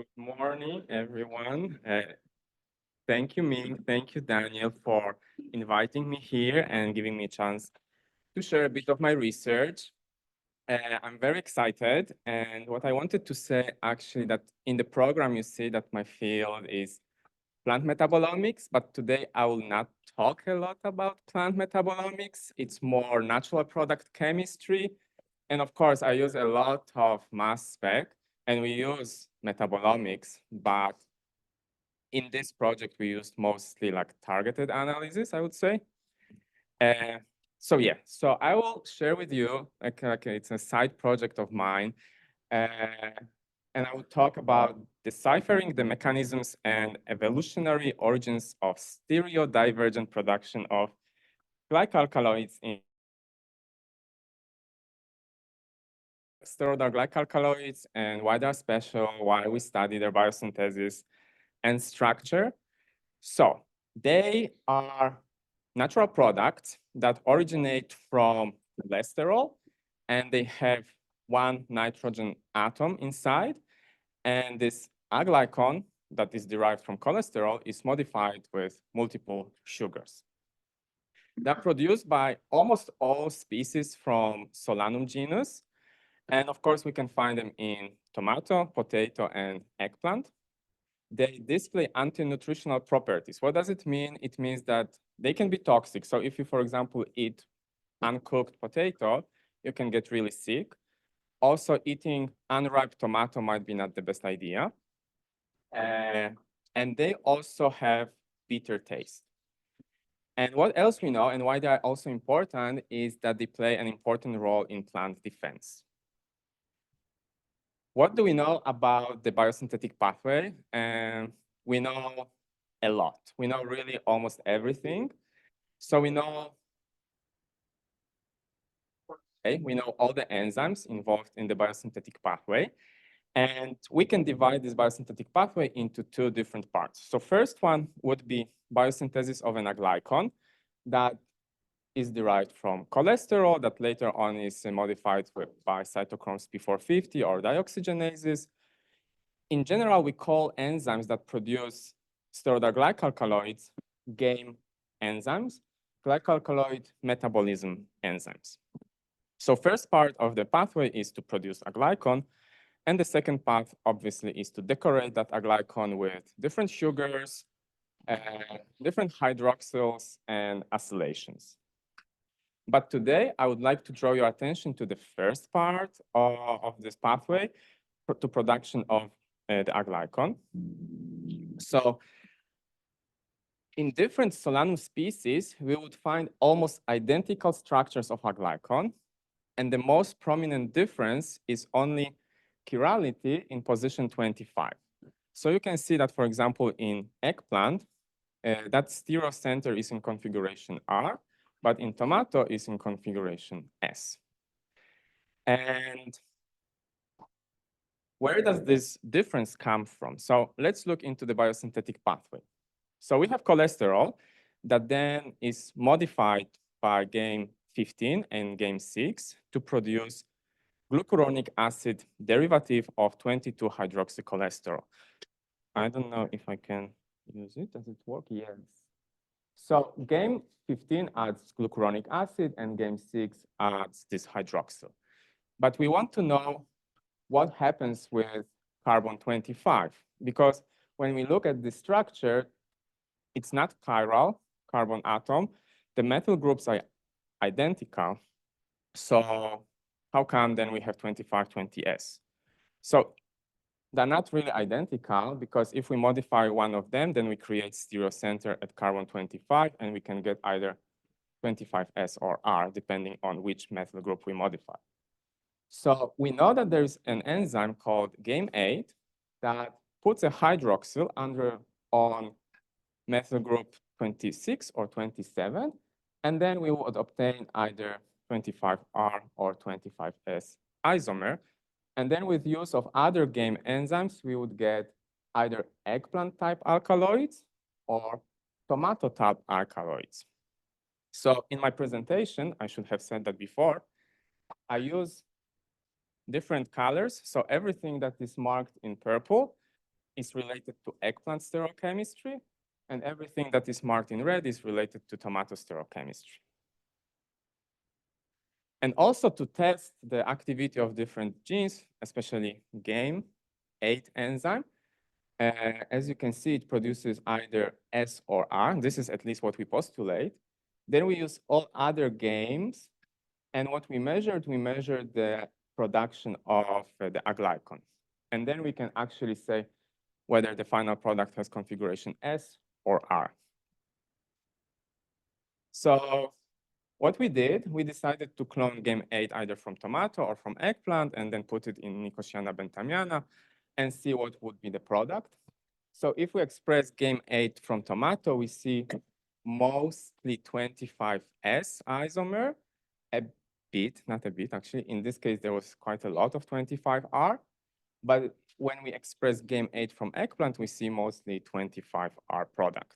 Good morning, everyone. Thank you, Ming. Thank you, Daniel, for inviting me here and giving me a chance to share a bit of my research. I'm very excited. And what I wanted to say, actually, that in the program, you see that my field is plant metabolomics, but today I will not talk a lot about plant metabolomics. It's more natural product chemistry. And of course, I use a lot of mass spec, and we use metabolomics, but in this project, we used mostly like targeted analysis, I would say. So yeah, so I will share with you, like it's a side project of mine, and I will talk about deciphering the mechanisms and evolutionary origins of stereodivergent production of glycoalkaloids in steroidal glycoalkaloids and why they're special, why we study their biosynthesis and structure. So they are natural products that originate from cholesterol, and they have one nitrogen atom inside. And this aglycon that is derived from cholesterol is modified with multiple sugars. They're produced by almost all species from Solanum genus. And of course, we can find them in tomato, potato, and eggplant. They display anti-nutritional properties. What does it mean? It means that they can be toxic. So if you, for example, eat uncooked potato, you can get really sick. Also, eating unripe tomato might be not the best idea. And they also have bitter taste. And what else we know and why they are also important is that they play an important role in plant defense. What do we know about the biosynthetic pathway? We know a lot. We know really almost everything. So we know all the enzymes involved in the biosynthetic pathway. And we can divide this biosynthetic pathway into two different parts. So first one would be biosynthesis of an aglycon that is derived from cholesterol that later on is modified by cytochromes P450 or dioxygenases. In general, we call enzymes that produce steroidal glycoalkaloids GAME enzymes, glycoalkaloid metabolism enzymes. So first part of the pathway is to produce a glycon, and the second part, obviously, is to decorate that aglycon with different sugars, different hydroxyls, and acylations. But today, I would like to draw your attention to the first part of this pathway to production of the aglycon. So in different Solanum species, we would find almost identical structures of aglycon. And the most prominent difference is only chirality in position 25. So you can see that, for example, in eggplant, that stereocenter is in configuration R, but in tomato is in configuration S. And where does this difference come from? So let's look into the biosynthetic pathway. So we have cholesterol that then is modified by GAME 15 and GAME 6 to produce glucuronic acid derivative of 22-hydroxycholesterol. I don't know if I can use it. Does it work? Yes. So GAME 15 adds glucuronic acid and GAME 6 adds this hydroxyl. But we want to know what happens with carbon 25, because when we look at the structure, it's not chiral carbon atom. The methyl groups are identical. So how come then we have 25-20S? So they're not really identical, because if we modify one of them, then we create stereocenter at carbon 25, and we can get either 25S or R, depending on which methyl group we modify. So we know that there's an enzyme called GAME8 that puts a hydroxyl on methyl group 26 or 27, and then we would obtain either 25R or 25S isomer. And then with use of other GAME enzymes, we would get either eggplant type alkaloids or tomato type alkaloids. So in my presentation, I should have said that before, I use different colors. So everything that is marked in purple is related to eggplant stereochemistry, and everything that is marked in red is related to tomato stereochemistry. And also to test the activity of different genes, especially GAME8 enzyme. As you can see, it produces either S or R. This is at least what we postulate. Then we use all other games. And what we measured the production of the aglycons. And then we can actually say whether the final product has configuration S or R. So what we did, we decided to clone GAME8 either from tomato or from eggplant and then put it in Nicotiana bentamiana and see what would be the product. So if we express GAME8 from tomato, we see mostly 25S isomer, a bit, not a bit actually. In this case, there was quite a lot of 25R. But when we express GAME8 from eggplant, we see mostly 25R product.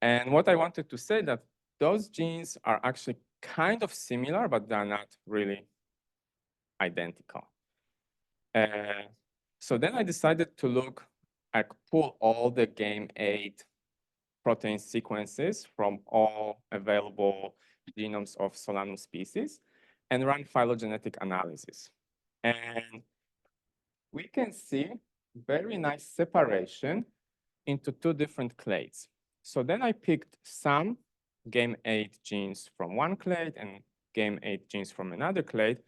And what I wanted to say that those genes are actually kind of similar, but they're not really identical. So then I decided to pull all the GAME8 protein sequences from all available genomes of Solanum species and run phylogenetic analysis. And we can see very nice separation into two different clades. So then I picked some GAME8 genes from one clade and GAME8 genes from another clade,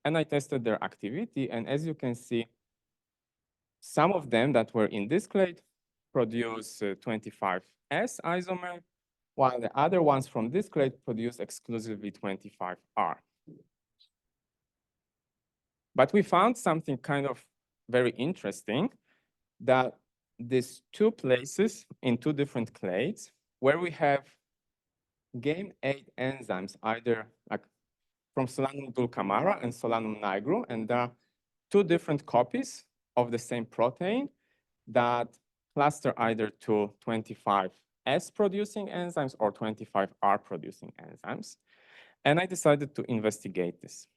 and I tested their activity. And as you can see, some of them that were in this clade produce 25S isomer, while the other ones from this clade produce exclusively 25R. But we found something kind of very interesting, that these two places in two different clades where we have GAME8 enzymes, either like from Solanum dulcamara and Solanum nigrum, and there are two different copies of the same protein that cluster either to 25S producing enzymes or 25R producing enzymes. And I decided to investigate this.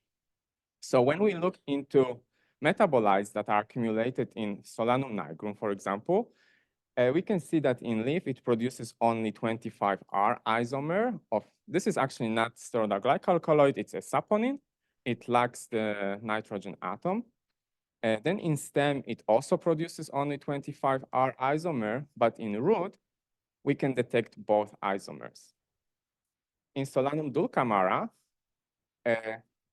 So when we look into metabolites that are accumulated in Solanum nigrum, for example, we can see that in leaf, it produces only 25R isomer of, this is actually not steroidoglycalkaloid, it's a saponin. It lacks the nitrogen atom. Then in stem, it also produces only 25R isomer, but in root, we can detect both isomers. In Solanum dulcamara,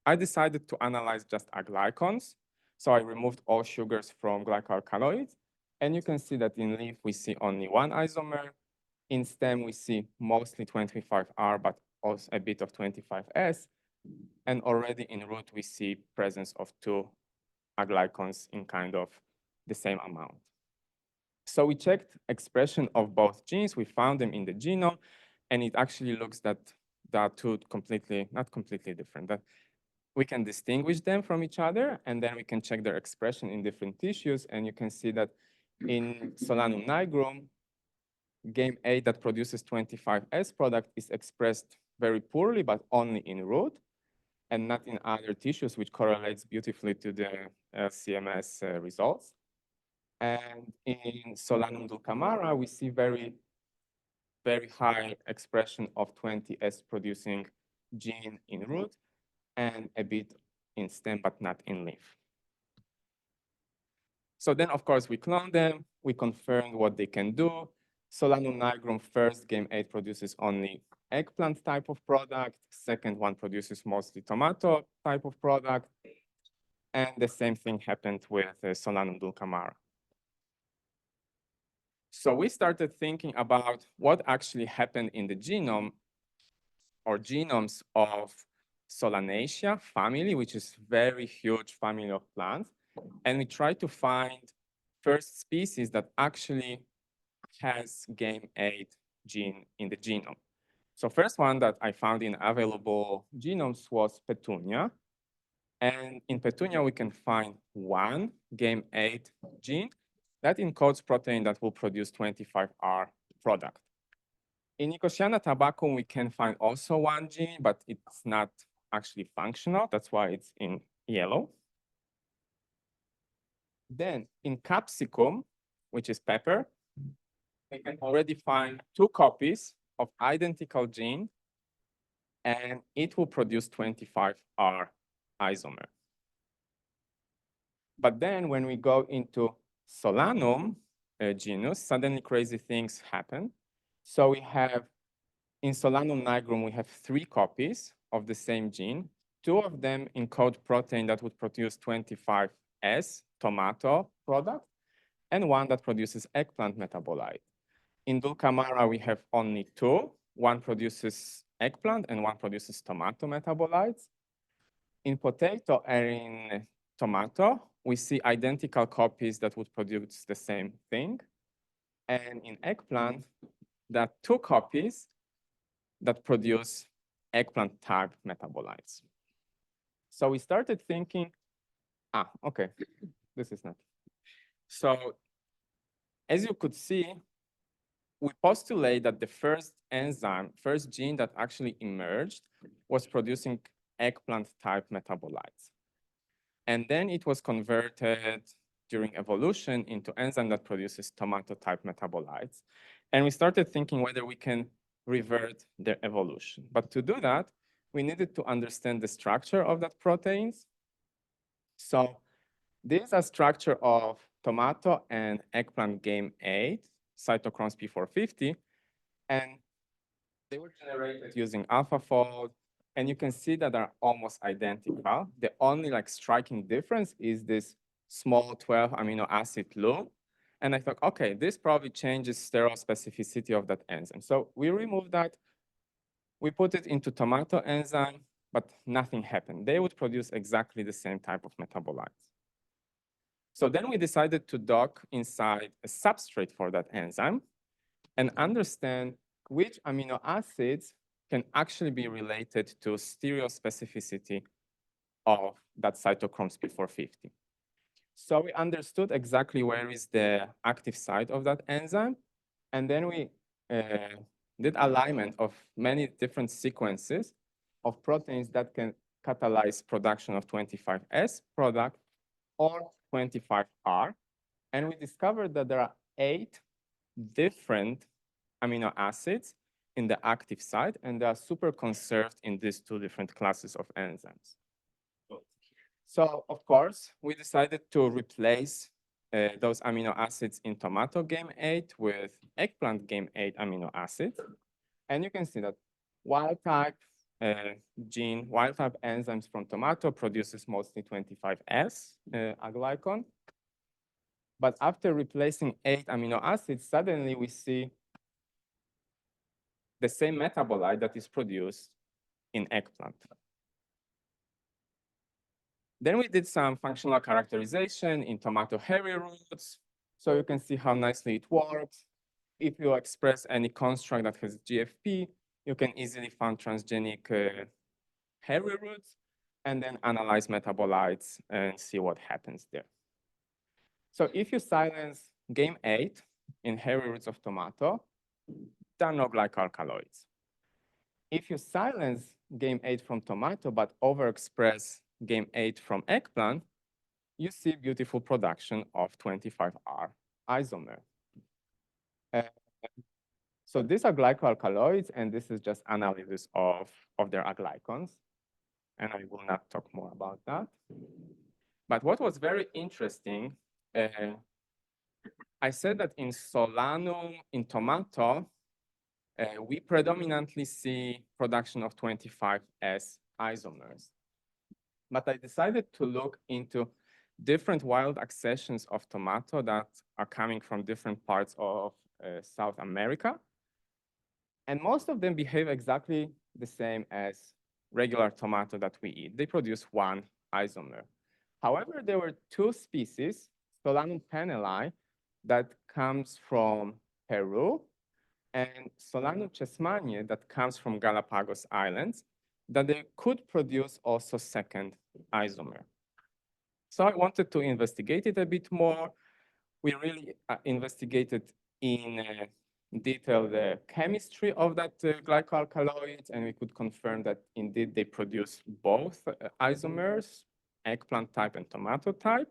I decided to analyze just aglycons. So I removed all sugars from glycoalkaloids. And you can see that in leaf, we see only one isomer. In stem, we see mostly 25R, but also a bit of 25S. And already in root, we see presence of two aglycons in kind of the same amount. So we checked expression of both genes. We found them in the genome. And it actually looks that they are two completely, not completely different, that we can distinguish them from each other, and then we can check their expression in different tissues. And you can see that in Solanum nigrum, GAME8 that produces 25S product is expressed very poorly, but only in root and not in other tissues, which correlates beautifully to the CMS results. And in Solanum dulcamara, we see very, very high expression of 20S producing gene in root and a bit in stem, but not in leaf. So then, of course, we cloned them. We confirmed what they can do. Solanum nigrum first, GAME8 produces only eggplant type of product. Second one produces mostly tomato type of product. And the same thing happened with Solanum dulcamara. So we started thinking about what actually happened in the genome or genomes of Solanaceae family, which is very huge family of plants. And we tried to find first species that actually has GAME8 gene in the genome. So first one that I found in available genomes was Petunia. And in Petunia, we can find one GAME8 gene that encodes protein that will produce 25R product. In Nicotiana tabacum, we can find also one gene, but it's not actually functional. That's why it's in yellow. Then in capsicum, which is pepper, we can already find 2 copies of identical gene, and it will produce 25R isomer. But then when we go into Solanum genus, suddenly crazy things happen. So we have, in Solanum nigrum, we have 3 copies of the same gene. 2 of them encode protein that would produce 25S, tomato product, and 1 that produces eggplant metabolite. In Dulcamara, we have only 2. 1 produces eggplant and 1 produces tomato metabolites. In potato and in tomato, we see identical copies that would produce the same thing. And in eggplant, there are 2 copies that produce eggplant type metabolites. So we started thinking, okay, this is not. So as you could see, we postulate that the first enzyme, first gene that actually emerged was producing eggplant type metabolites. And then it was converted during evolution into enzyme that produces tomato type metabolites. And we started thinking whether we can revert their evolution. But to do that, we needed to understand the structure of that proteins. So this is a structure of tomato and eggplant game 8, cytochromes P450, and they were generated using AlphaFold, and you can see that they're almost identical. The only striking difference is this small 12 amino acid loop. And I thought, okay, this probably changes stereospecificity of that enzyme. So we removed that. We put it into tomato enzyme, but nothing happened. They would produce exactly the same type of metabolites. So then we decided to dock inside a substrate for that enzyme and understand which amino acids can actually be related to stereospecificity of that cytochromes P450. So we understood exactly where is the active site of that enzyme. And then we did alignment of many different sequences of proteins that can catalyze production of 25S product or 25R. And we discovered that there are 8 different amino acids in the active site, and they are super conserved in these 2 different classes of enzymes. So, of course, we decided to replace those amino acids in tomato game 8 with eggplant game 8 amino acids. And you can see that wild type gene, wild type enzymes from tomato produces mostly 25S aglycon. But after replacing 8 amino acids, suddenly we see the same metabolite that is produced in eggplant. Then we did some functional characterization in tomato hairy roots. So you can see how nicely it works. If you express any construct that has GFP, you can easily find transgenic hairy roots and then analyze metabolites and see what happens there. So if you silence game 8 in hairy roots of tomato, there are no glycoalkaloids. If you silence game 8 from tomato but overexpress game 8 from eggplant, you see beautiful production of 25R isomer. So these are glycoalkaloids, and this is just analysis of their aglycons. And I will not talk more about that. But what was very interesting, I said that in Solanum, in tomato, we predominantly see production of 25S isomers. But I decided to look into different wild accessions of tomato that are coming from different parts of South America. And most of them behave exactly the same as regular tomato that we eat. They produce 1 isomer. However, there were 2 species, Solanum pennelli, that comes from Peru, and Solanum chesmanie that comes from Galapagos Islands, that they could produce also 2nd isomer. So I wanted to investigate it a bit more. We really investigated in detail the chemistry of that glycoalkaloids, and we could confirm that indeed they produce both isomers, eggplant type and tomato type.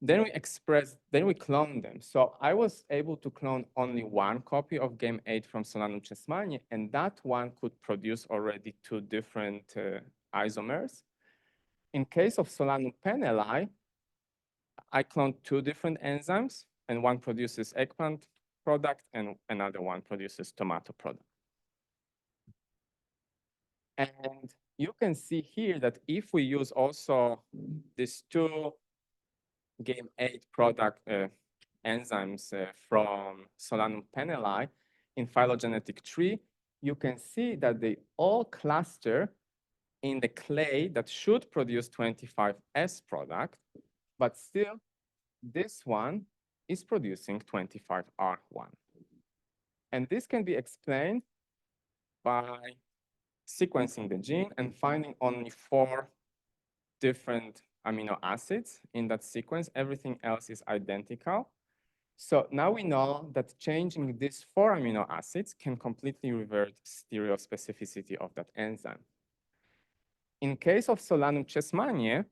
Then we clone them. So I was able to clone only one copy of game 8 from Solanum chessmania, and that one could produce already two different isomers. In case of Solanum pennelli, I cloned two different enzymes, and one produces eggplant product and another one produces tomato product. And you can see here that if we use also these two game 8 product enzymes from Solanum pennelli in phylogenetic tree, you can see that they all cluster in the clay that should produce 25S product, but still this one is producing 25R1. And this can be explained by sequencing the gene and finding only 4 different amino acids in that sequence. Everything else is identical. So now we know that changing these 4 amino acids can completely revert stereospecificity of that enzyme. In case of Solanum chessmania,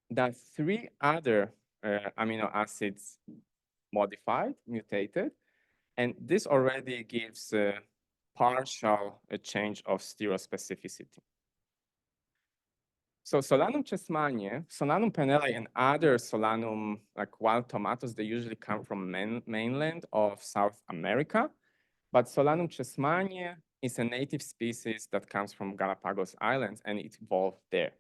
there are 3 other amino acids modified, mutated, and this already gives a partial change of stereospecificity. So Solanum chessmania, Solanum pennelli, and other Solanum, like wild tomatoes, they usually come from mainland of South America. But Solanum chessmania is a native species that comes from Galapagos Islands, and it evolved there.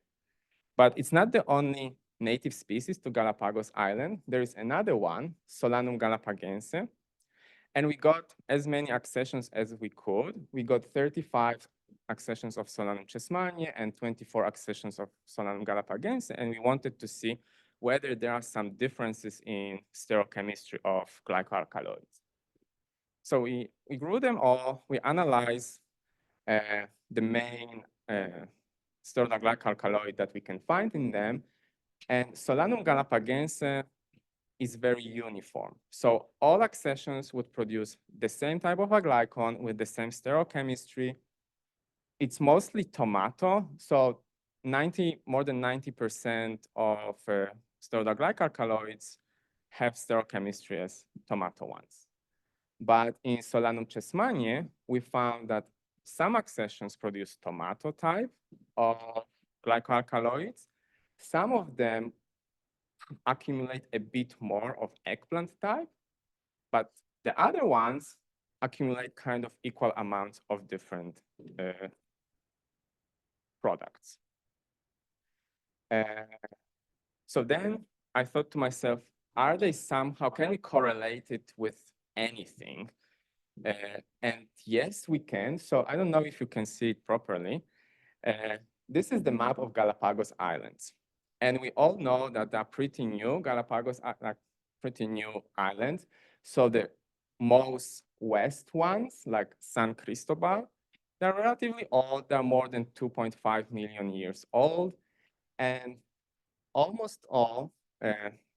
But it's not the only native species to Galapagos Island. There is another one, Solanum galapagense, and we got as many accessions as we could. We got 35 accessions of Solanum chessmania and 24 accessions of Solanum galapagense, and we wanted to see whether there are some differences in stereochemistry of glycoalkaloids. So we grew them all, we analyzed the main stereoglycoalkaloid that we can find in them, and Solanum galapagense is very uniform. So all accessions would produce the same type of a glycon with the same stereochemistry. It's mostly tomato, so more than 90% of stereoglycoalkaloids have stereochemistry as tomato ones. But in Solanum chessmania, we found that some accessions produce tomato type of glycoalkaloids. Some of them accumulate a bit more of eggplant type, but the other ones accumulate kind of equal amounts of different products. So then I thought to myself, are they somehow, can we correlate it with anything? And yes, we can. So I don't know if you can see it properly. This is the map of Galapagos Islands. And we all know that they're pretty new. Galapagos are like pretty new islands. So the most west ones, like San Cristobal, they're relatively old. They're more than 2.5 million years old. And almost all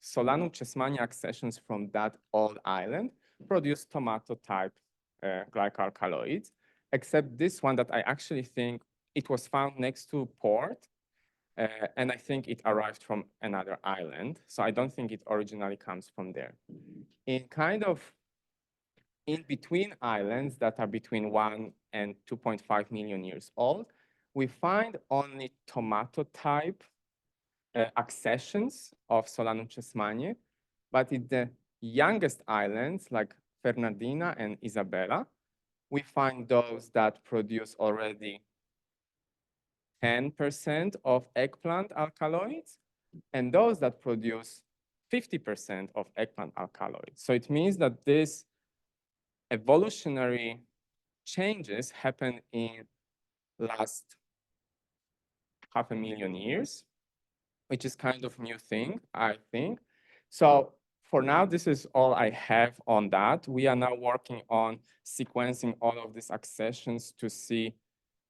Solanum chessmania accessions from that old island produce tomato type glycoalkaloids, except this one that I actually think it was found next to port. And I think it arrived from another island. So I don't think it originally comes from there. In kind of in between islands that are between 1 and 2.5 million years old, we find only tomato type accessions of Solanum chessmania, but in the youngest islands like Fernandina and Isabella, we find those that produce already 10% of eggplant alkaloids, and those that produce 50% of eggplant alkaloids. So it means that these evolutionary changes happen in last 500,000 years, which is kind of new thing, I think. So for now, this is all I have on that. We are now working on sequencing all of these accessions to see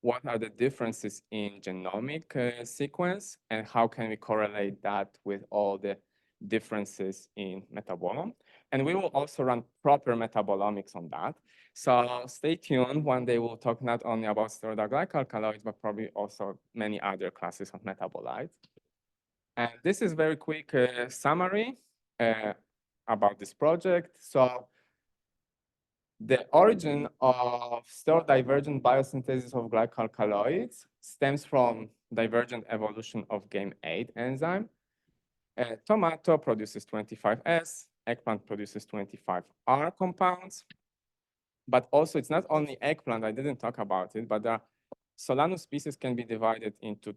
what are the differences in genomic sequence and how can we correlate that with all the differences in metabolome. And we will also run proper metabolomics on that. So stay tuned. One day we'll talk not only about steroidoglycoalkaloids, but probably also many other classes of metabolites. And this is very quick summary about this project. So the origin of stereodivergent biosynthesis of glycoalkaloids stems from divergent evolution of game8 enzyme. Tomato produces 25S, eggplant produces 25R compounds. But also, it's not only eggplant, I didn't talk about it, but the Solanum species can be divided into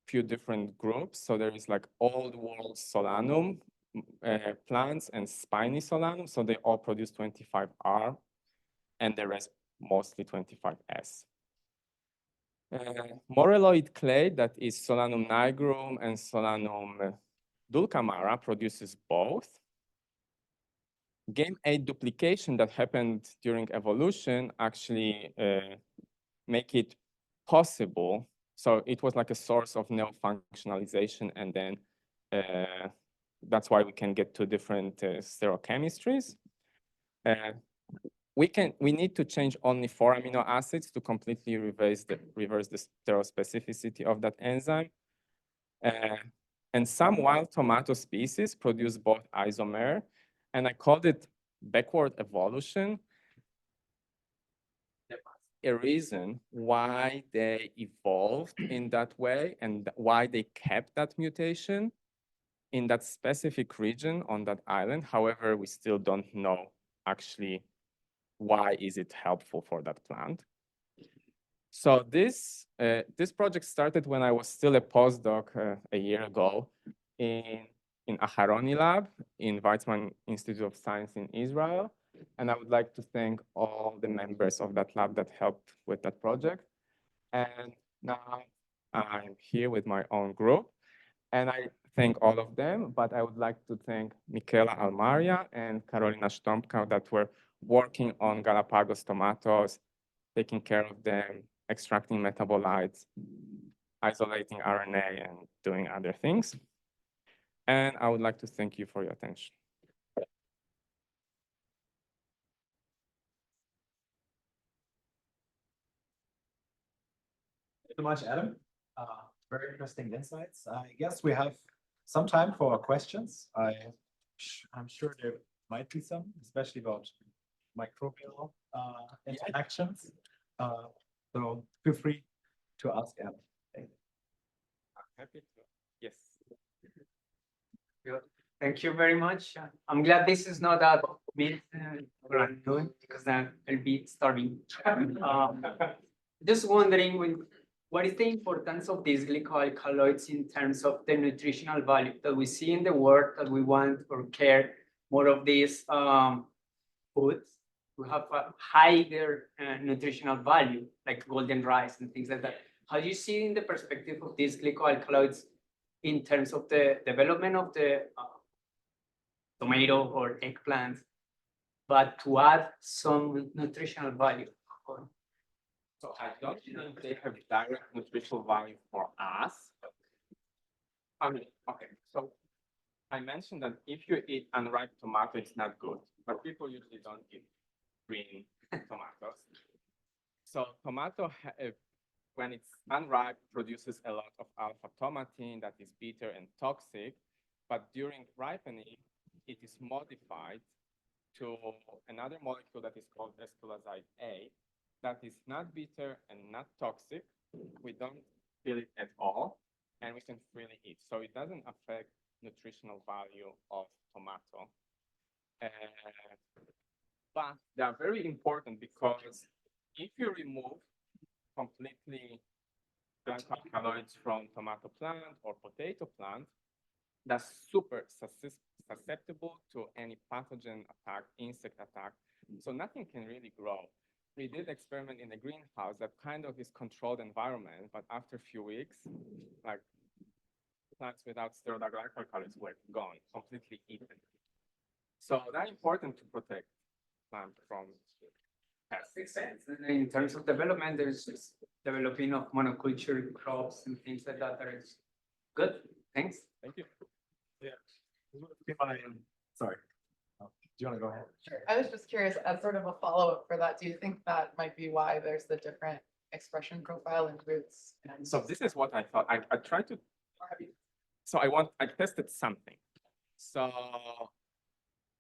few different groups. So there is like old world Solanum plants and spiny Solanum. So they all produce 25R and the rest mostly 25S. Morelloid clay, that is Solanum nigrum and Solanum dulcamara, produces both. Game8 duplication that happened during evolution actually make it possible. So it was like a source of neo-functionalization, and then that's why we can get two different stereochemistries. We need to change only 4 amino acids to completely reverse the stereospecificity of that enzyme. And some wild tomato species produce both isomer, and I called it backward evolution. A reason why they evolved in that way and why they kept that mutation in that specific region on that island. However, we still don't know actually why is it helpful for that plant. So this project started when I was still a postdoc a year ago in Aharoni lab in Weizmann Institute of Science in Israel. And I would like to thank all the members of that lab that helped with that project. And now I'm here with my own group. And I thank all of them, but I would like to thank Michaela Almaria and Carolina Stompka that were working on Galapagos tomatoes, taking care of them, extracting metabolites, isolating RNA, and doing other things. And I would like to thank you for your attention. Thank you so much, Adam. Very interesting insights. I guess we have some time for questions. I'm sure there might be some, especially about microbial interactions. So feel free to ask Adam. I'm happy to. Yes. Good. Thank you very much. I'm glad this is not a bit what I'm doing because then I'll be starving. Just wondering what is the importance of these glycoalkaloids in terms of the nutritional value that we see in the world that we want or care more of these foods to have a higher nutritional value, like golden rice and things like that. How do you see in the perspective of these glycoalkaloids in terms of the development of the tomato or eggplant, but to add some nutritional value? So I don't think they have direct nutritional value for us. I mean, okay, so I mentioned that if you eat unripe tomato, it's not good, but people usually don't eat green tomatoes. So tomato, when it's unripe, produces a lot of alpha-tomatin that is bitter and toxic, but during ripening, it is modified to another molecule that is called esculazide A, that is not bitter and not toxic. We don't feel it at all, and we can freely eat. So it doesn't affect nutritional value of tomato. But they are very important because if you remove completely glycoalkaloids from tomato plant or potato plant, that's super susceptible to any pathogen attack, insect attack. So nothing can really grow. We did experiment in a greenhouse that kind of is controlled environment, but after a few weeks, like plants without stereoglycoalkaloids were gone, completely eaten. So that's important to protect plants from pests. Makes sense. And in terms of development, there's just developing of monoculture crops and things like that. That is good. Thanks. Thank you. Yeah. Sorry. Do you want to go ahead? Sure. I was just curious, as sort of a follow-up for that, do you think that might be why there's the different expression profile in roots? And So this is what I thought. I tried to so I tested something. So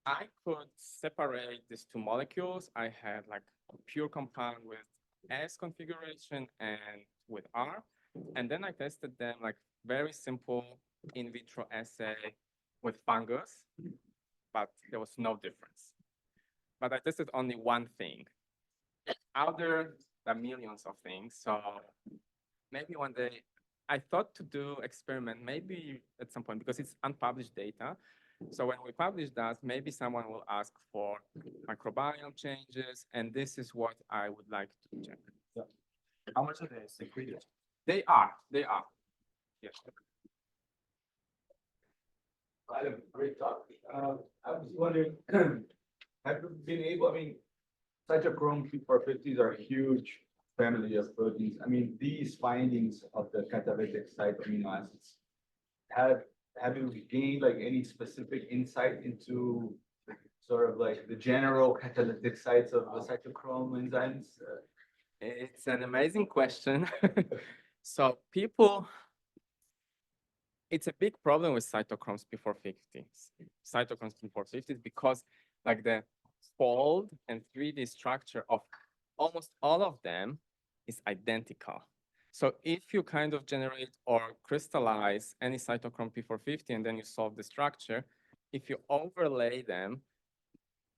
I could separate these two molecules. I had like a pure compound with S configuration and with R. And then I tested them like very simple in vitro assay with fungus, but there was no difference. But I tested only one thing. Out there are millions of things. So maybe one day I thought to do experiment, maybe at some point, because it's unpublished data. So when we publish that, maybe someone will ask for microbiome changes, and this is what I would like to check. How much are they secreted? They are. Yes. Great talk. I was wondering, have you been able, I mean, cytochrome P450s are a huge family of proteins. I mean, these findings of the catalytic site amino acids, have you gained like any specific insight into sort of like the general catalytic sites of the cytochrome enzymes? It's an amazing question. So people, it's a big problem with cytochromes P450s. Cytochromes P450s because like the fold and 3D structure of almost all of them is identical. So if you kind of generate or crystallize any cytochrome P450 and then you solve the structure, if you overlay them,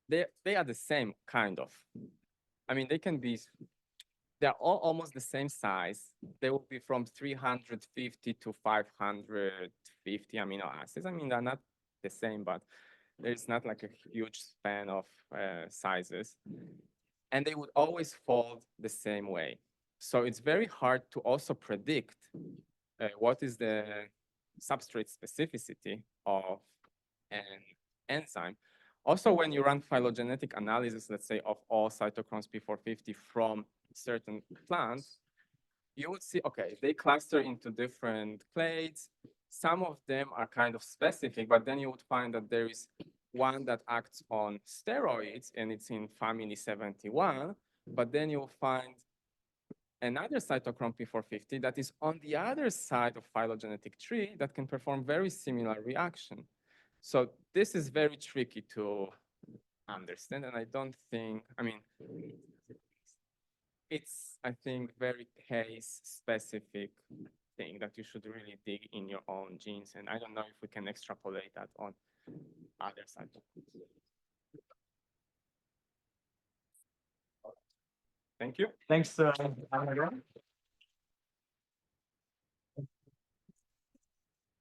they are the same kind of. I mean, they're all almost the same size. They will be from 350 to 550 amino acids. I mean, they're not the same, but there's not like a huge span of sizes. And they would always fold the same way. So it's very hard to also predict what is the substrate specificity of an enzyme. Also, when you run phylogenetic analysis, let's say, of all cytochromes P450 from certain plants, you would see, okay, they cluster into different clades. Some of them are kind of specific, but then you would find that there is one that acts on steroids and it's in family 71, but then you'll find another cytochrome P450 that is on the other side of phylogenetic tree that can perform very similar reaction. So this is very tricky to understand, and I don't think, I mean, it's, I think, very case-specific thing that you should really dig in your own genes, and I don't know if we can extrapolate that on other cytochromes. Thank you. Thanks, Anna.